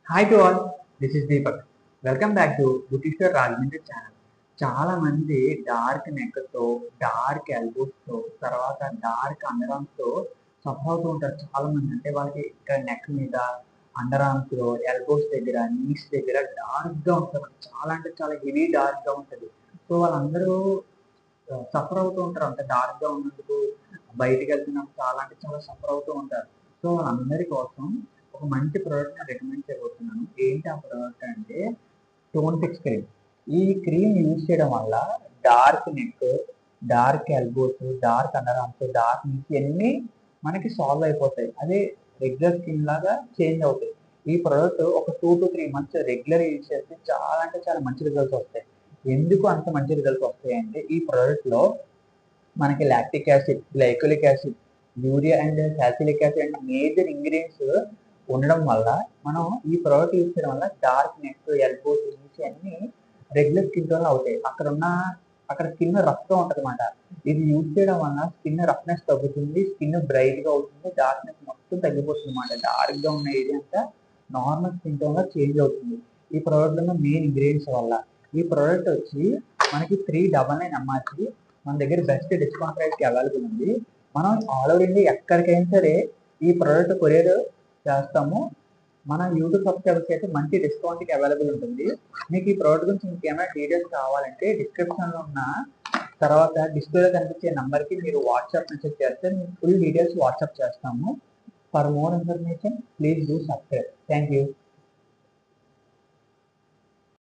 Hi to all, this is Deepak. Welcome back to బుటిస్టర్ Rajahmundry channel. చాలా మంది డార్క్ నెక్తో, డార్క్ ఎల్బోస్తో, తర్వాత డార్క్ అండర్ ఆర్మ్స్తో సఫర్ అవుతూ ఉంటారు. చాలా మంది అంటే వాళ్ళకి ఇక్కడ నెక్ మీద, అండర్ ఆర్మ్స్లో, ఎల్బోస్ దగ్గర, నీస్ దగ్గర డార్క్గా ఉంటుంది. చాలా అంటే చాలా హెవీ డార్క్గా ఉంటుంది. సో వాళ్ళందరూ సఫర్ అవుతూ ఉంటారు. అంత డార్క్గా ఉన్నందుకు బయటికి వెళ్తున్నప్పుడు చాలా అంటే చాలా సఫర్ అవుతూ ఉంటారు. సో వాళ్ళందరి కోసం ఒక మంచి ప్రోడక్ట్ రికమెండ్ చేయబోతున్నాను. ఏంటి ఆ ప్రోడక్ట్ అంటే టోన్ ఫిక్స్ క్రీమ్. ఈ క్రీమ్ యూజ్ చేయడం వల్ల dark neck, dark elbows, dark underarms, dark knees ఇవన్నీ మనకి సాల్వ్ అయిపోతాయి. అదే రెగ్యులర్ స్కిన్ లాగా చేంజ్ అవుతాయి. ఈ ప్రోడక్ట్ ఒక 2 to 3 months రెగ్యులర్ యూజ్ చేస్తే చాలా అంటే చాలా మంచి రిజల్ట్స్ వస్తాయి. ఎందుకు అంత మంచి రిజల్ట్స్ వస్తాయి అంటే ఈ ప్రోడక్ట్లో మనకి lactic acid, glycolic acid, urea and salicylic acid and major ingredients ఉండడం వల్ల మనం ఈ ప్రోడక్ట్ యూజ్ చేయడం వల్ల డార్క్ నెక్, ఎల్బోస్, నీస్ అన్ని రెగ్యులర్ స్కిన్ టోన్ అవుతాయి. అక్కడ స్కిన్ రఫ్గా ఉంటుంది అనమాట. ఇది యూజ్ చేయడం వల్ల స్కిన్ రఫ్నెస్ తగ్గుతుంది, స్కిన్ బ్రైట్గా అవుతుంది, డార్క్నెస్ మొత్తం తగ్గిపోతుంది అనమాట. డార్క్గా ఉన్న ఏరియా అంతా నార్మల్ స్కిన్ టోన్గా చేంజ్ అవుతుంది ఈ ప్రోడక్ట్లో ఉన్న మెయిన్ ఇంగ్రీడియంట్స్ వల్ల. ఈ ప్రోడక్ట్ వచ్చి మనకి 399 ఎంఆర్పి. మన దగ్గర బెస్ట్ డిస్కౌంట్ ప్రైస్కి అవైలబుల్ ఉంది. మనం ఆల్ ఓవర్ ఇండియా ఎక్కడికైనా సరే ఈ ప్రోడక్ట్ కొరియర్ చేస్తాము. మన యూట్యూబ్ సబ్స్క్రైబర్స్కి అయితే మంచి డిస్కౌంట్కి అవైలబుల్ ఉంటుంది. మీకు ఈ ప్రోడక్ట్ గురించి ఇంకేమైనా డీటెయిల్స్ కావాలంటే డిస్క్రిప్షన్లో ఉన్న తర్వాత డిస్ప్లేలో కనిపించే నెంబర్కి మీరు వాట్సాప్ మెసేజ్ చేస్తే మీకు ఫుల్ డీటెయిల్స్ వాట్సాప్ చేస్తాము. For more information please do subscribe. Thank you.